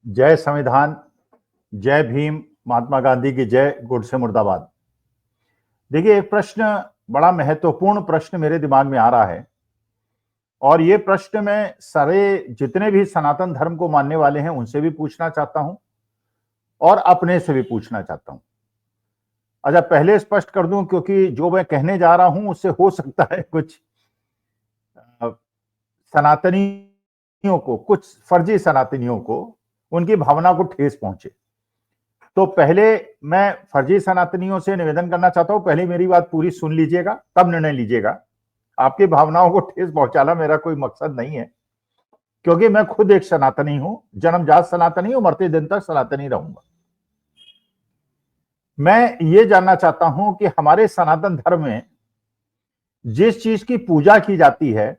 जय संविधान, जय भीम, महात्मा गांधी की जय, गुडसे मुर्दाबाद। देखिए, एक प्रश्न, बड़ा महत्वपूर्ण प्रश्न मेरे दिमाग में आ रहा है और ये प्रश्न मैं सारे जितने भी सनातन धर्म को मानने वाले हैं उनसे भी पूछना चाहता हूं और अपने से भी पूछना चाहता हूं। अच्छा, पहले स्पष्ट कर दूं, क्योंकि जो मैं कहने जा रहा हूं उससे हो सकता है कुछ सनातनियों को, कुछ फर्जी सनातनियों को, उनकी भावना को ठेस पहुंचे। तो पहले मैं फर्जी सनातनियों से निवेदन करना चाहता हूं, पहले मेरी बात पूरी सुन लीजिएगा, तब निर्णय लीजिएगा। आपकी भावनाओं को ठेस पहुंचाना मेरा कोई मकसद नहीं है, क्योंकि मैं खुद एक सनातनी हूं, जन्मजात सनातनी हूं, मरते दिन तक सनातनी रहूंगा। मैं ये जानना चाहता हूं कि हमारे सनातन धर्म में जिस चीज की पूजा की जाती है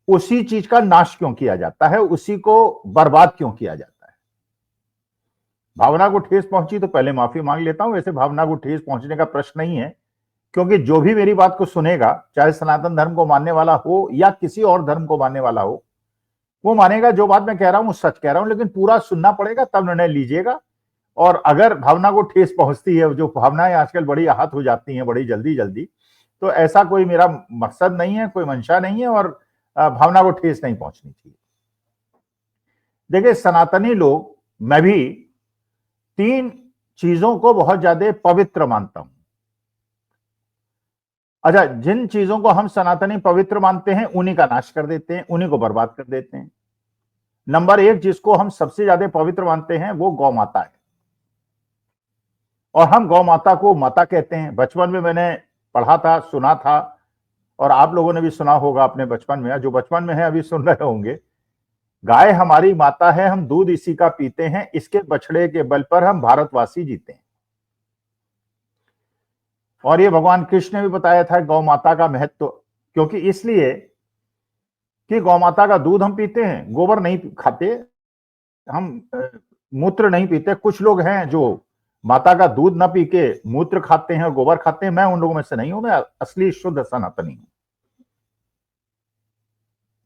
उसी चीज का नाश क्यों किया जाता है, उसी को बर्बाद क्यों किया जाता है। भावना को ठेस पहुंची तो पहले माफी मांग लेता हूं, वैसे भावना को ठेस पहुंचने का प्रश्न नहीं है, क्योंकि जो भी मेरी बात को सुनेगा, चाहे सनातन धर्म को मानने वाला हो या किसी और धर्म को मानने वाला हो, वो मानेगा जो बात मैं कह रहा हूं सच कह रहा हूं, लेकिन पूरा सुनना पड़ेगा, तब निर्णय लीजिएगा। और अगर भावना को ठेस पहुंचती है, जो भावनाएं आजकल बड़ी आहत हो जाती हैं बड़ी जल्दी जल्दी, तो ऐसा कोई मेरा मकसद नहीं है, कोई मंशा नहीं है, और भावना को ठेस नहीं पहुंचनी चाहिए। देखिए, सनातनी लोग, मैं भी 3 चीजों को बहुत ज्यादा पवित्र मानता हूं। अच्छा, जिन चीजों को हम सनातनी पवित्र मानते हैं उन्हीं का नाश कर देते हैं, उन्हीं को बर्बाद कर देते हैं। नंबर 1 जिसको हम सबसे ज्यादा पवित्र मानते हैं वो गौ माता है, और हम गौ माता को माता कहते हैं। बचपन में मैंने पढ़ा था, सुना था, और आप लोगों ने भी सुना होगा अपने बचपन में, जो बचपन में है अभी सुन रहे होंगे, गाय हमारी माता है, हम दूध इसी का पीते हैं, इसके बछड़े के बल पर हम भारतवासी जीते हैं। और ये भगवान कृष्ण ने भी बताया था गौ माता का महत्व, क्योंकि इसलिए कि गौ माता का दूध हम पीते हैं, गोबर नहीं खाते हम, मूत्र नहीं पीते। कुछ लोग हैं जो माता का दूध ना पी के मूत्र खाते हैं और गोबर खाते हैं, मैं उन लोगों में से नहीं हूं, मैं असली शुद्ध सनातनी हूं।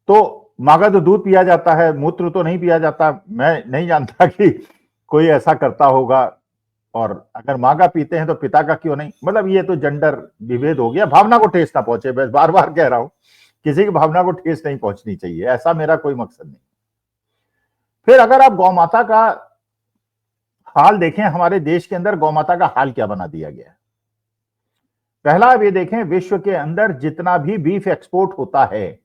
तो माँ का तो दूध पिया जाता है, मूत्र तो नहीं पिया जाता। मैं नहीं जानता कि कोई ऐसा करता होगा, और अगर माँ का पीते हैं तो पिता का क्यों नहीं। मतलब ये तो जेंडर विभेद हो गया। भावना को ठेस ना पहुंचे, बस बार बार कह रहा हूं, किसी की भावना को ठेस नहीं पहुंचनी चाहिए, ऐसा मेरा कोई मकसद नहीं। फिर अगर आप गौ माता का हाल देखें, हमारे देश के अंदर गौ माता का हाल क्या बना दिया गया है। पहला आप ये देखें, विश्व के अंदर जितना भी बीफ एक्सपोर्ट होता है,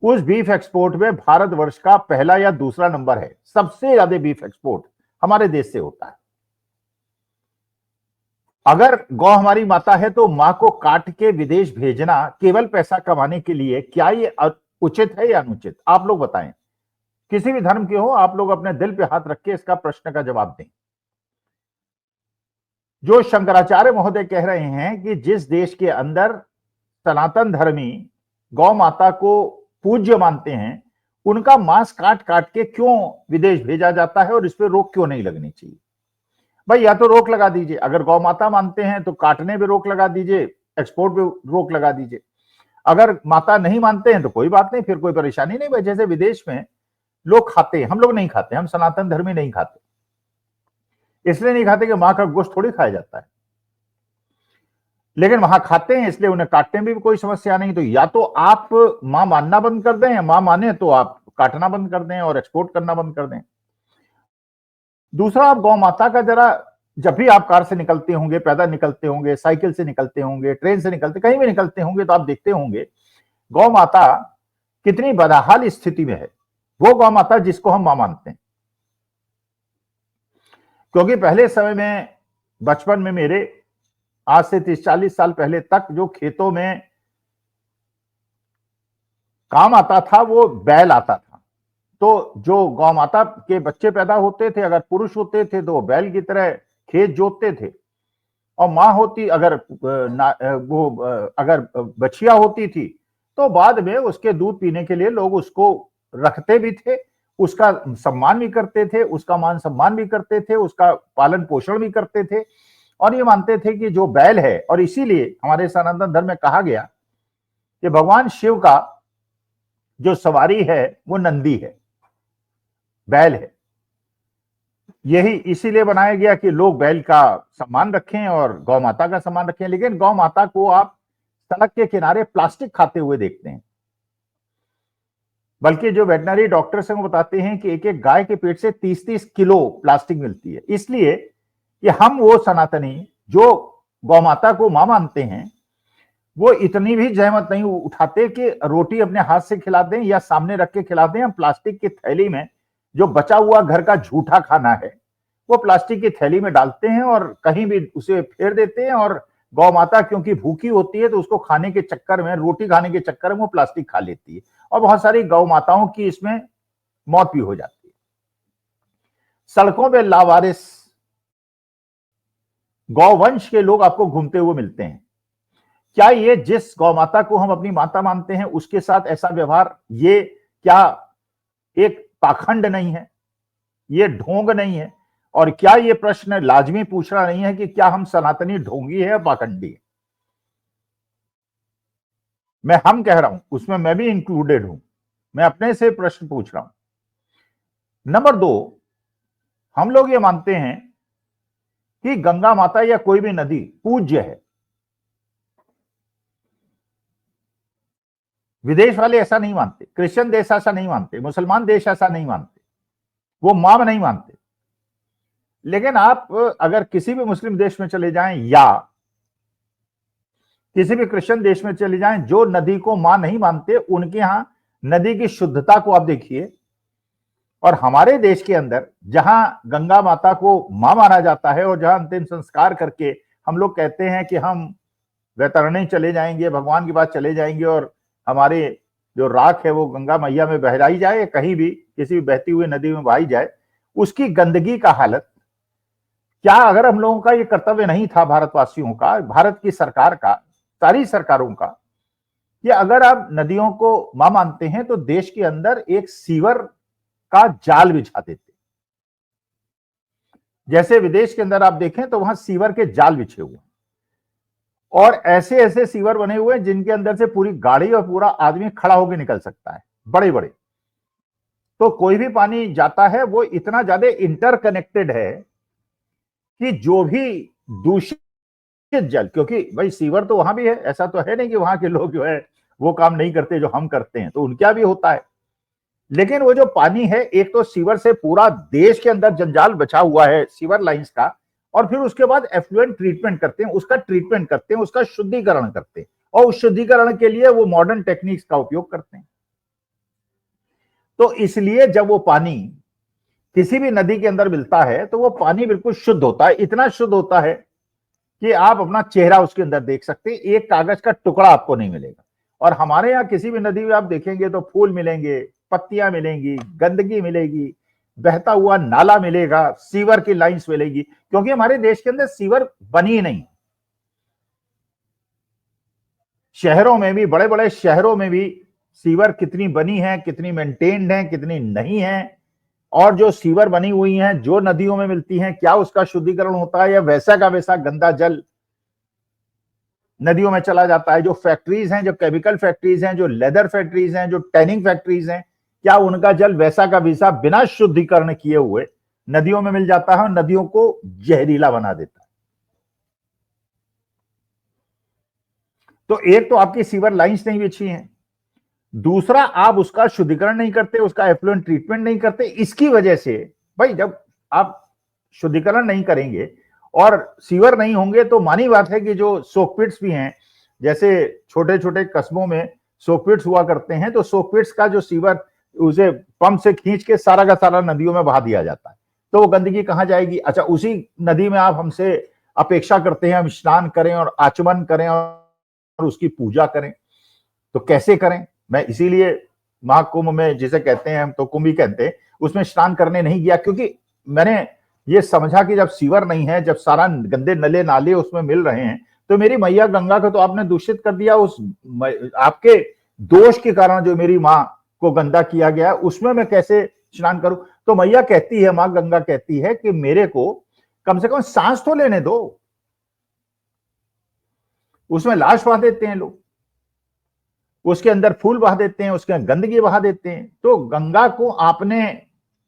उस बीफ एक्सपोर्ट में भारतवर्ष का पहला या दूसरा नंबर है। सबसे ज्यादा बीफ एक्सपोर्ट हमारे देश से होता है। अगर गौ हमारी माता है तो मां को काट के विदेश भेजना केवल पैसा कमाने के लिए, क्या ये उचित है या अनुचित? आप लोग बताएं, किसी भी धर्म के हो, आप लोग अपने दिल पे हाथ रख के इसका प्रश्न का जवाब दें। जो शंकराचार्य महोदय कह रहे हैं कि जिस देश के अंदर सनातन धर्मी गौ माता को पूज्य मानते हैं, उनका मांस काट काट के क्यों विदेश भेजा जाता है और इस पर रोक क्यों नहीं लगनी चाहिए? भाई, या तो रोक लगा दीजिए, अगर गौ माता मानते हैं तो काटने पे रोक लगा दीजिए, एक्सपोर्ट पे रोक लगा दीजिए। अगर माता नहीं मानते हैं तो कोई बात नहीं, फिर कोई परेशानी नहीं। भाई, जैसे विदेश में लोग खाते हैं, हम लोग नहीं खाते, हम सनातन धर्मी नहीं खाते। इसलिए नहीं खाते कि मां का गोश्त थोड़ी खाया जाता है, लेकिन वहां खाते हैं, इसलिए उन्हें काटने में भी कोई समस्या नहीं। तो या तो आप मां मानना बंद कर दें, मां माने तो आप काटना बंद कर दें और एक्सपोर्ट करना बंद कर दें। दूसरा, आप गौ माता का जरा, जब भी आप कार से निकलते होंगे, पैदल निकलते होंगे, साइकिल से निकलते होंगे, ट्रेन से निकलते, कहीं भी निकलते होंगे, तो आप देखते होंगे गौ माता कितनी बदहाल स्थिति में है। वो गौ माता जिसको हम मां मानते हैं। क्योंकि पहले समय में, बचपन में मेरे, आज से 30-40 साल पहले तक, जो खेतों में काम आता था वो बैल आता था। तो जो गौ माता के बच्चे पैदा होते थे, अगर पुरुष होते थे तो बैल की तरह खेत जोतते थे, और मां होती, अगर अगर बछिया होती थी तो बाद में उसके दूध पीने के लिए लोग उसको रखते भी थे, उसका सम्मान भी करते थे, उसका मान सम्मान भी करते थे, उसका पालन पोषण भी करते थे, और ये मानते थे कि जो बैल है, और इसीलिए हमारे सनातन धर्म में कहा गया कि भगवान शिव का जो सवारी है वो नंदी है, बैल है। यही इसीलिए बनाया गया कि लोग बैल का सम्मान रखें और गौ माता का सम्मान रखें, लेकिन गौ माता को आप सड़क के किनारे प्लास्टिक खाते हुए देखते हैं। बल्कि जो वेटनरी डॉक्टर्स हैं वो बताते हैं कि एक एक गाय के पेट से 30-30 किलो प्लास्टिक मिलती है। इसलिए कि हम वो सनातनी जो गौ माता को मां मानते हैं, वो इतनी भी जहमत नहीं उठाते कि रोटी अपने हाथ से खिला दें या सामने रख के खिला दें। हम प्लास्टिक की थैली में जो बचा हुआ घर का झूठा खाना है वो प्लास्टिक की थैली में डालते हैं और कहीं भी उसे फेर देते हैं, और गौ माता क्योंकि भूखी होती है तो उसको खाने के चक्कर में, रोटी खाने के चक्कर में वो प्लास्टिक खा लेती है, और बहुत सारी गौ माताओं की इसमें मौत भी हो जाती है। सड़कों पे लावारिस गौवंश के लोग आपको घूमते हुए मिलते हैं। क्या ये जिस गौ माता को हम अपनी माता मानते हैं उसके साथ ऐसा व्यवहार, ये क्या एक पाखंड नहीं है, ये ढोंग नहीं है? और क्या ये प्रश्न लाजमी पूछना नहीं है कि क्या हम सनातनी ढोंगी है या पाखंडी है? मैं हम कह रहा हूं, उसमें मैं भी इंक्लूडेड हूं, मैं अपने से प्रश्न पूछ रहा हूं। नंबर 2, हम लोग ये मानते हैं कि गंगा माता या कोई भी नदी पूज्य है। विदेश वाले ऐसा नहीं मानते, क्रिश्चियन देश ऐसा नहीं मानते, मुसलमान देश ऐसा नहीं मानते, वो मां नहीं मानते। लेकिन आप अगर किसी भी मुस्लिम देश में चले जाएं या किसी भी क्रिश्चियन देश में चले जाएं, जो नदी को मां नहीं मानते, उनके यहां नदी की शुद्धता को आप देखिए। और हमारे देश के अंदर जहां गंगा माता को मां माना जाता है और जहां अंतिम संस्कार करके हम लोग कहते हैं कि हम वैतरणी चले जाएंगे, भगवान के पास चले जाएंगे और हमारे जो राख है वो गंगा मैया में बहराई जाए, कहीं भी किसी भी बहती हुई नदी में बहाई जाए, उसकी गंदगी का हालत क्या, अगर हम लोगों का ये कर्तव्य नहीं था, भारतवासियों का, भारत की सरकार का, सारी सरकारों का, कि अगर आप नदियों को मां मानते हैं तो देश के अंदर एक सीवर का जाल बिछा देते। जैसे विदेश के अंदर आप देखें तो वहां सीवर के जाल बिछे हुए, और ऐसे ऐसे सीवर बने हुए हैं जिनके अंदर से पूरी गाड़ी और पूरा आदमी खड़ा होकर निकल सकता है, बड़े बड़े। तो कोई भी पानी जाता है वो इतना ज्यादा इंटरकनेक्टेड है कि जो भी दूषित जल, क्योंकि भाई सीवर तो वहां भी है, ऐसा तो है नहीं कि वहां के लोग जो है वो काम नहीं करते जो हम करते हैं, तो उनके यहाँ भी होता है। लेकिन वो जो पानी है, एक तो सीवर से पूरा देश के अंदर जंजाल बचा हुआ है सीवर लाइंस का, और फिर उसके बाद एफ्लुएंट ट्रीटमेंट करते हैं, उसका ट्रीटमेंट करते हैं, उसका शुद्धिकरण करते हैं, और उस शुद्धिकरण के लिए वो मॉडर्न टेक्निक्स का उपयोग करते हैं। तो इसलिए जब वो पानी किसी भी नदी के अंदर मिलता है तो वो पानी बिल्कुल शुद्ध होता है, इतना शुद्ध होता है कि आप अपना चेहरा उसके अंदर देख सकते हैं, एक कागज का टुकड़ा आपको नहीं मिलेगा। और हमारे यहाँ किसी भी नदी में आप देखेंगे तो फूल मिलेंगे, पत्तियां मिलेंगी, गंदगी मिलेगी, बहता हुआ नाला मिलेगा, सीवर की लाइंस मिलेगी, क्योंकि हमारे देश के अंदर सीवर बनी ही नहीं। शहरों में भी, बड़े बड़े शहरों में भी सीवर कितनी बनी है, कितनी मेंटेन्ड है, कितनी नहीं है, और जो सीवर बनी हुई हैं, जो नदियों में मिलती हैं, क्या उसका शुद्धिकरण होता है या वैसा का वैसा गंदा जल नदियों में चला जाता है? जो फैक्ट्रीज हैं, जो केमिकल फैक्ट्रीज हैं, जो लेदर फैक्ट्रीज हैं, जो टैनिंग फैक्ट्रीज हैं, क्या उनका जल वैसा का वैसा बिना शुद्धिकरण किए हुए नदियों में मिल जाता है और नदियों को जहरीला बना देता है? तो एक तो आपकी सीवर लाइंस नहीं बिछी हैं, दूसरा आप उसका शुद्धिकरण नहीं करते, उसका एफ्लुएंट ट्रीटमेंट नहीं करते। इसकी वजह से भाई जब आप शुद्धिकरण नहीं करेंगे और सीवर नहीं होंगे तो मानी बात है कि जो सोकपिट्स भी हैं, जैसे छोटे छोटे कस्बों में सोकपिट्स हुआ करते हैं, तो सोकपिट्स का जो सीवर, उसे पंप से खींच के सारा का सारा नदियों में बहा दिया जाता है, तो वो गंदगी कहां जाएगी? अच्छा, उसी नदी में आप हमसे अपेक्षा करते हैं हम स्नान करें और आचमन करें और उसकी पूजा करें, तो कैसे करें? मैं इसीलिए महाकुंभ में, जिसे कहते हैं हम तो कुंभ ही कहते हैं, उसमें स्नान करने नहीं गया, क्योंकि मैंने ये समझा कि जब सीवर नहीं है, जब सारा गंदे नले नाले उसमें मिल रहे हैं, तो मेरी मैया गंगा को तो आपने दूषित कर दिया। उस आपके दोष के कारण जो मेरी माँ को गंदा किया गया, उसमें मैं कैसे स्नान करूं? तो मैया कहती है, माँ गंगा कहती है कि मेरे को कम से कम सांस तो लेने दो। उसमें लाश बहा देते हैं लोग, उसके अंदर फूल बहा देते हैं, उसके अंदर गंदगी बहा देते हैं। तो गंगा को आपने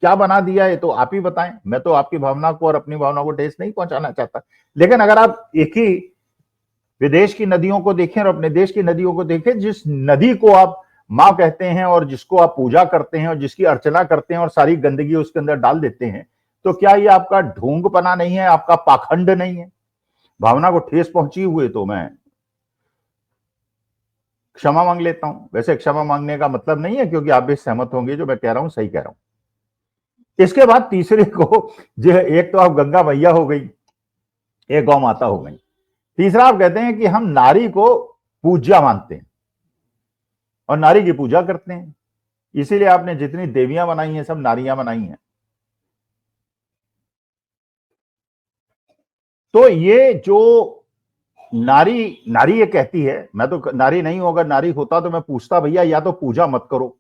क्या बना दिया है तो आप ही बताएं। मैं तो आपकी भावना को और अपनी भावना को ठेस नहीं पहुंचाना चाहता, लेकिन अगर आप एक ही विदेश की नदियों को देखें और अपने देश की नदियों को देखें, जिस नदी को आप माँ कहते हैं और जिसको आप पूजा करते हैं और जिसकी अर्चना करते हैं और सारी गंदगी उसके अंदर डाल देते हैं, तो क्या ये आपका ढोंगपना नहीं है, आपका पाखंड नहीं है? भावना को ठेस पहुंची हुई तो मैं क्षमा मांग लेता हूं। वैसे क्षमा मांगने का मतलब नहीं है, क्योंकि आप भी सहमत होंगे जो मैं कह रहा हूं सही कह रहा हूं। इसके बाद तीसरे को, जो एक तो आप गंगा मैया हो गई, एक गौ माता हो गई, तीसरा आप कहते हैं कि हम नारी को पूज्या मानते हैं और नारी की पूजा करते हैं, इसीलिए आपने जितनी देवियां बनाई हैं सब नारियां बनाई हैं। तो ये जो नारी नारी ये कहती है, मैं तो नारी नहीं हूं, अगर नारी होता तो मैं पूछता भैया या तो पूजा मत करो,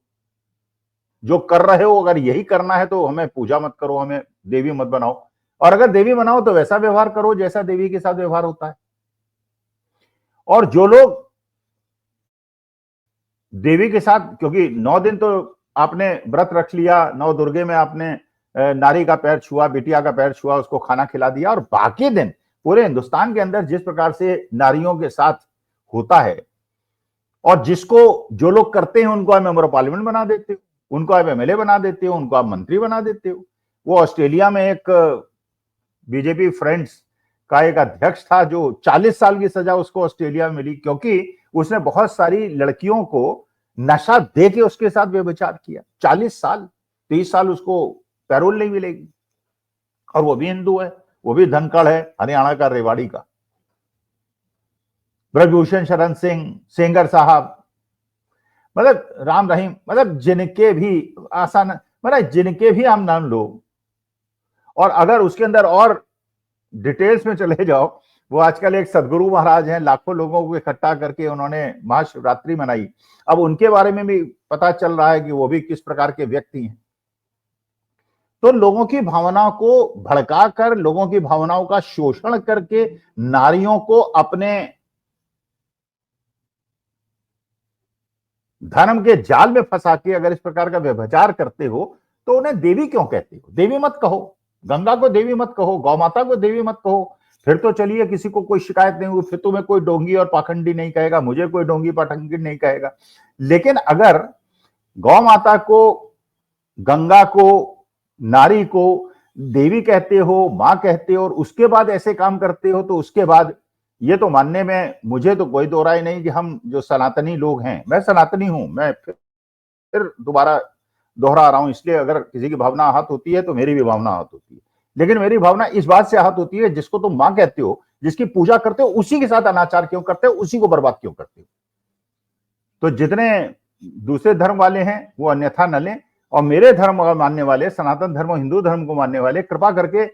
जो कर रहे हो अगर यही करना है तो हमें पूजा मत करो, हमें देवी मत बनाओ, और अगर देवी बनाओ तो वैसा व्यवहार करो जैसा देवी के साथ व्यवहार होता है। और जो लोग देवी के साथ, क्योंकि 9 दिन तो आपने व्रत रख लिया, 9 दुर्गे में आपने नारी का पैर छुआ, बिटिया का पैर छुआ, उसको खाना खिला दिया, और बाकी दिन पूरे हिंदुस्तान के अंदर जिस प्रकार से नारियों के साथ होता है, और जिसको जो लोग करते हैं उनको आप मेंबर ऑफ पार्लियामेंट बना देते हो, उनको आप एमएलए बना देते हो, उनको आप मंत्री बना देते हो। वो ऑस्ट्रेलिया में एक बीजेपी फ्रेंड्स का एक अध्यक्ष था जो 40 साल की सजा उसको ऑस्ट्रेलिया में मिली, क्योंकि उसने बहुत सारी लड़कियों को नशा दे के उसके साथ व्यभिचार किया। 40 साल, 30 साल उसको पैरोल नहीं मिलेगी, और वो भी हिंदू है, वो भी धनखड़ है, हरियाणा का, रेवाड़ी का। ब्रजभूषण शरण सिंह, सेंगर साहब, मतलब राम रहीम, मतलब जिनके भी आसान, मतलब जिनके भी हम नाम लो, और अगर उसके अंदर और डिटेल्स में चले जाओ, वो आजकल एक सदगुरु महाराज हैं, लाखों लोगों को इकट्ठा करके उन्होंने महाशिवरात्रि मनाई। अब उनके बारे में भी पता चल रहा है कि वो भी किस प्रकार के व्यक्ति हैं। तो लोगों की भावनाओं को भड़का कर, लोगों की भावनाओं का शोषण करके, नारियों को अपने धर्म के जाल में फंसा के अगर इस प्रकार का व्यभिचार करते हो तो उन्हें देवी क्यों कहते हो? देवी मत कहो, गंगा को देवी मत कहो, गौ माता को देवी मत कहो, फिर तो चलिए किसी को कोई शिकायत नहीं हुई, फिर तुम्हें कोई डोंगी और पाखंडी नहीं कहेगा, मुझे कोई डोंगी पाखंडी नहीं कहेगा। लेकिन अगर गौ माता को, गंगा को, नारी को देवी कहते हो, मां कहते हो, और उसके बाद ऐसे काम करते हो, तो उसके बाद ये तो मानने में मुझे तो कोई दो राय नहीं कि हम जो सनातनी लोग हैं, मैं सनातनी हूं, मैं फिर दोबारा दोहरा रहा हूं, इसलिए अगर किसी की भावना आहत होती है तो मेरी भी भावना आहत होती है, लेकिन मेरी भावना इस बात से आहत होती है, जिसको तुम मां कहते हो, जिसकी पूजा करते हो, उसी के साथ अनाचार क्यों करते हो, उसी को बर्बाद क्यों करते हो? तो जितने दूसरे धर्म वाले हैं वो अन्यथा न लें, और मेरे धर्म को मानने वाले, सनातन धर्म और हिंदू धर्म को मानने वाले, कृपा करके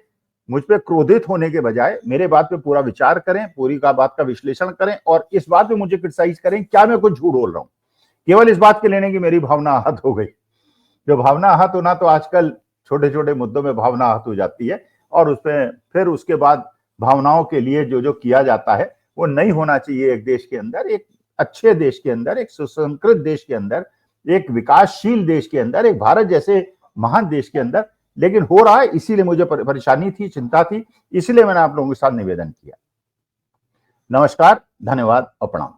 मुझ पे क्रोधित होने के बजाय मेरे बात पे पूरा विचार करें, पूरी का बात का विश्लेषण करें, और इस बात पे मुझे क्रिटिसाइज करें क्या मैं कुछ झूठ बोल रहा हूं, केवल इस बात के लेने की मेरी भावना आहत हो गई। जो भावना आहत होना तो आजकल छोटे छोटे मुद्दों में भावना आहत हो जाती है, और उसमें फिर उसके बाद भावनाओं के लिए जो जो किया जाता है वो नहीं होना चाहिए। एक देश के अंदर, एक अच्छे देश के अंदर, एक सुसंस्कृत देश के अंदर, एक विकासशील देश के अंदर, एक भारत जैसे महान देश के अंदर, लेकिन हो रहा है, इसीलिए मुझे परेशानी थी, चिंता थी, इसलिए मैंने आप लोगों के साथ निवेदन किया। नमस्कार, धन्यवाद और प्रणाम।